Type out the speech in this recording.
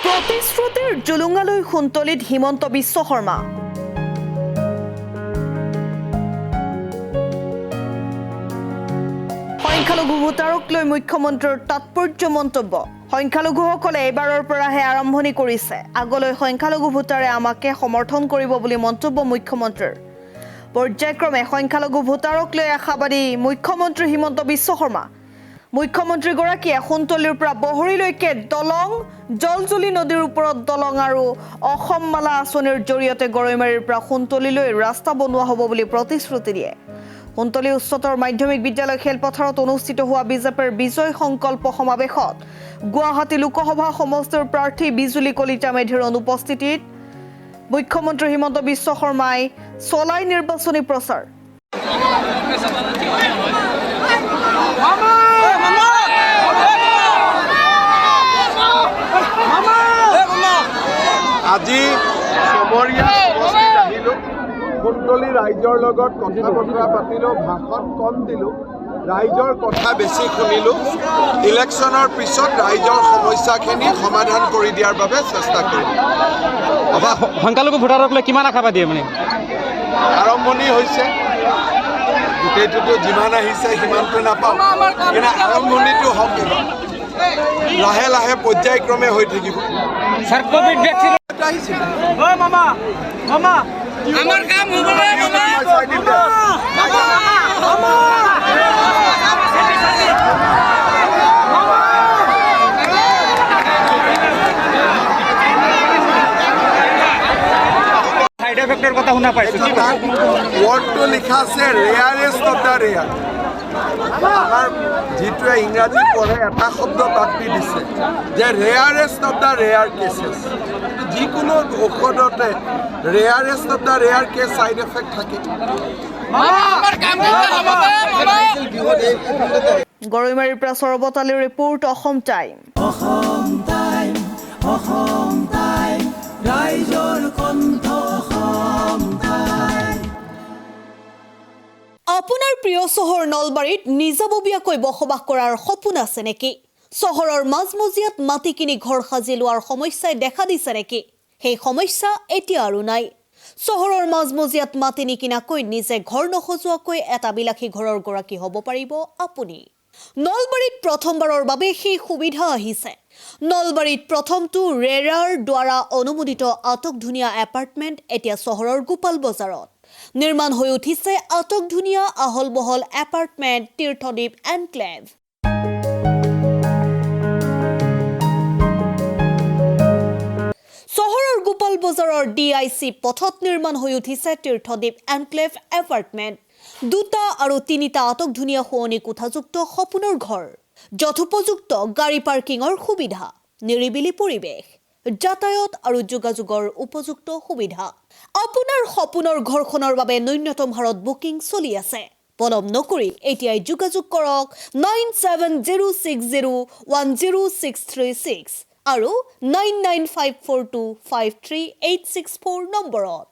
প্ৰতিশ্ৰুতিৰ জুলুঙালৈ সুন্তলিত হিমন্ত বিশ্ব শৰ্মা সংখ্যালঘু ভোটাৰক লৈ মুখ্যমন্ত্ৰীৰ তাৎপৰ্য মন্তব্য সংখ্যালঘুসকলে এবাৰৰ পৰাহে আৰম্ভণি কৰিছে আগলৈ সংখ্যালঘু ভোটাৰে আমাকে সমৰ্থন কৰিব বুলি মন্তব্য মুখ্যমন্ত্ৰীৰ পৰ্যায়ক্ৰমে সংখ্যালঘু ভোটাৰক লৈ আশাবাদী মুখ্যমন্ত্ৰী হিমন্ত বিশ্ব শৰ্মা মুখ্যমন্ত্ৰীগৰাকীয়ে সুন্তলিৰ পৰা বহৰীলৈকে দলং জলজুলি নদীৰ ওপৰত দলং আৰু অসম মালা আঁচনিৰ জৰিয়তে গৰৈমাৰীৰ পৰা সুন্তলিলৈ ৰাস্তা বনোৱা হ'ব বুলি প্ৰতিশ্ৰুতি দিয়ে সুন্তলি উচ্চতৰ মাধ্যমিক বিদ্যালয় খেলপথাৰত অনুষ্ঠিত হোৱা বিজেপিৰ বিজয় সংকল্প সমাৱেশত গুৱাহাটী লোকসভা সমষ্টিৰ প্ৰাৰ্থী বিজুলী কলিতা মেধিৰ অনুপস্থিতিত মুখ্যমন্ত্ৰী হিমন্ত বিশ্ব শৰ্মাই চলাই নিৰ্বাচনী প্ৰচাৰ আজি সমৰীয়া সমষ্টিত আহিলোঁ সুন্তলি ৰাইজৰ লগত কথা বতৰা পাতিলোঁ ভাষণ কম দিলোঁ ৰাইজৰ কথা বেছি শুনিলোঁ ইলেকশ্যনৰ পিছত ৰাইজৰ সমস্যাখিনি সমাধান কৰি দিয়াৰ বাবে চেষ্টা কৰিম সংখ্যালঘু ভোটাৰক লৈ কিমান আশাবাদী মানে আৰম্ভণি হৈছে গোটেইটোতো যিমান আহিছে সিমানটো নাপাওঁ কিন্তু আৰম্ভণিটো হওক লাহে লাহে পৰ্যায়ক্ৰমে হৈ থাকিব স্যাৰ কোভিড ভ্যাকসিন আহিছিল ও মামা মামা আমাৰ কাম হবো না সাইড এফেক্টৰ কথা শুনা পাইছো কি ৱৰ্ডটো লিখা আছে ৰেয়াৰেষ্ট অফ দ্য ৰেয়াৰ আমাৰ যিটোৱে ইংৰাজী পঢ়ে এটা শব্দ বাদ দি দিছে যে rarest of the rare cases যিকোনো ঔষধতে rarest of the rare case side effect থাকে গৰৈমাৰীৰ পৰা সৰবত আলীৰ ৰিপৰ্ট অসম টাইম আপোনাৰ প্ৰিয় চহৰ নলবাৰীত নিজাববীয়াকৈ বসবাস কৰাৰ সপোন আছে নেকি চহৰৰ মাজমজিয়াত মাটি কিনি ঘৰ সাজি লোৱাৰ সমস্যাই দেখা দিছে নেকি সেই সমস্যা এতিয়া আৰু নাই চহৰৰ মাজমজিয়াত মাটি নিকিনাকৈ নিজে ঘৰ নসজোৱাকৈ এটা বিলাসী ঘৰৰ গৰাকী হ'ব পাৰিব আপুনি নলবাৰীত প্ৰথমবাৰৰ বাবে সেই সুবিধা আহিছে নলবাৰীত প্ৰথমটো ৰেৰাৰ দ্বাৰা অনুমোদিত আটক ধুনীয়া এপাৰ্টমেণ্ট এতিয়া চহৰৰ গোপাল বজাৰত নিৰ্মাণ হৈ উঠিছে আটক ধুনীয়া আহল বহল এপাৰ্টমেণ্ট তীৰ্থদ্বীপ এনক্লেভ চহৰৰ গোপাল বজাৰৰ ডিআইচি পথত নিৰ্মাণ হৈ উঠিছে তীৰ্থদ্বীপ এনক্লেভ এপাৰ্টমেণ্ট দুটা আৰু তিনিটা আটক ধুনীয়া শুৱনি কোঠাযুক্ত সপোনৰ ঘৰ যথোপযুক্ত গাড়ী পাৰ্কিঙৰ সুবিধা নিৰিবিলি পৰিৱেশ যাতায়াত আৰু যোগাযোগৰ উপযুক্ত সুবিধা আপোনাৰ সপোনৰ ঘৰখনৰ বাবে ন্যূনতম হাৰত বুকিং চলি আছে পলম নকৰি এতিয়াই যোগাযোগ কৰক 9706010636 আৰু 9954253864 নম্বৰত